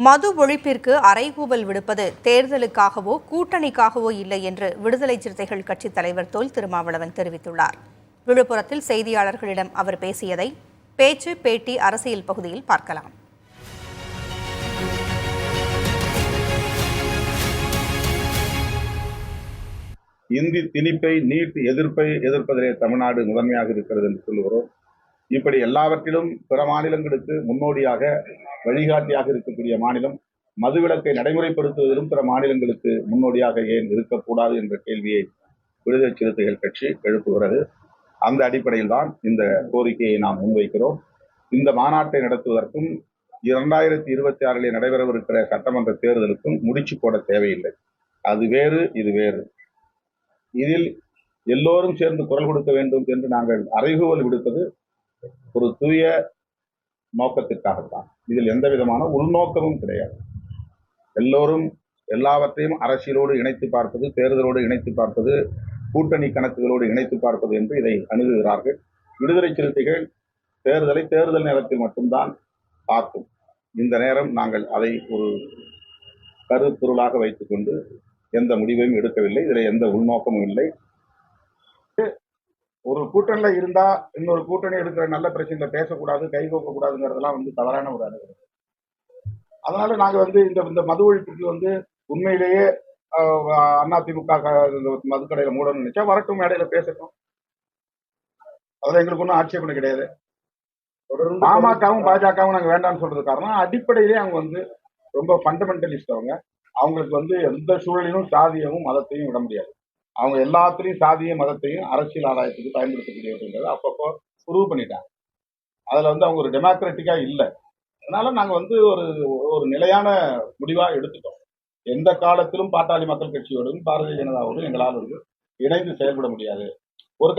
மது ஒழிப்பிற்கு அறைகூவல் விடுப்பது தேர்தலுக்காகவோ கூட்டணிக்காகவோ இல்லை என்று விடுதலை சிறுத்தைகள் கட்சித் தலைவர் தொல் திருமாவளவன் தெரிவித்துள்ளார். விழுப்புரத்தில் செய்தியாளர்களிடம் அவர் பேசியதை பேச்சு பேட்டி அரசியல் பகுதியில் பார்க்கலாம். இந்தி திணிப்பை நீட் எதிர்ப்பை எதிர்ப்பதிலே தமிழ்நாடு முதன்மையாக இருக்கிறது என்று சொல்லுகிறோம். இப்படி எல்லாவற்றிலும் பிற மாநிலங்களுக்கு முன்னோடியாக வழிகாட்டியாக இருக்கக்கூடிய மாநிலம் மதுவிலக்கை நடைமுறைப்படுத்துவதிலும் பிற மாநிலங்களுக்கு முன்னோடியாக ஏன் இருக்கக்கூடாது என்ற கேள்வியை விடுதலை சிறுத்தைகள் கட்சி எழுப்புகிறது. அந்த அடிப்படையில் தான் இந்த கோரிக்கையை நாம் முன்வைக்கிறோம். இந்த மாநாட்டை நடத்துவதற்கும் 2026 நடைபெறவிருக்கிற சட்டமன்ற தேர்தலுக்கும் முடிச்சு போட தேவையில்லை. அது வேறு, இது வேறு. இதில் எல்லோரும் சேர்ந்து குரல் கொடுக்க வேண்டும் என்று நாங்கள் அறைகூவல் விடுப்பது ஒரு தூய நோக்கத்திற்காகத்தான். இதில் எந்த விதமான உள்நோக்கமும் கிடையாது. எல்லோரும் எல்லாவற்றையும் அரசியலோடு இணைத்து பார்ப்பது, தேர்தலோடு இணைத்து பார்ப்பது, கூட்டணி கணக்குகளோடு இணைத்து பார்ப்பது என்று இதை அணுகுகிறார்கள். விடுதலை சிறுத்தைகள் தேர்தலை தேர்தல் நேரத்தில் மட்டும்தான் பார்க்கும். இந்த நேரம் நாங்கள் அதை ஒரு கருப்பொருளாக வைத்துக் கொண்டு எந்த முடிவையும் எடுக்கவில்லை. இதில் எந்த உள்நோக்கமும் இல்லை. ஒரு கூட்டணியில இருந்தா இன்னொரு கூட்டணி எடுக்கிற நல்ல பிரச்சனையில பேசக்கூடாது, கை கோக்க கூடாதுங்கிறதெல்லாம் தவறான ஒரு அணுகுமுறை. அதனால நாங்க இந்த மது ஒழிப்புக்கு உண்மையிலேயே அதிமுக மதுக்கடையில மூடணும்னு நினைச்சா வரட்டும், மேடையில பேசட்டும். அதுல எங்களுக்கு ஒன்றும் ஆட்சேபனை கிடையாது. பாமகவும் பாஜகவும் நாங்க வேண்டாம்னு சொல்றது காரணம் அடிப்படையிலே அவங்க ரொம்ப ஃபண்டமெண்டலிஸ்ட். அவங்களுக்கு எந்த சூழலிலும் சாதியமும் மதத்தையும் விட முடியாது. அவங்க எல்லாத்திலையும் சாதிய மதத்தையும் அரசியல் ஆதாயத்துக்கு பயன்படுத்தக்கூடியவர்கள் அப்பப்போ ப்ரூவ் பண்ணிட்டாங்க. அதுல அவங்க ஒரு டெமோக்ராட்டிக்கா இல்லை. அதனால நாங்க ஒரு நிலையான முடிவா எடுத்துட்டோம். எந்த காலத்திலும் பாட்டாளி மக்கள் கட்சியோடும் பாரதிய ஜனதாவோடும் எங்களால் இணைந்து செயல்பட முடியாது. ஒரு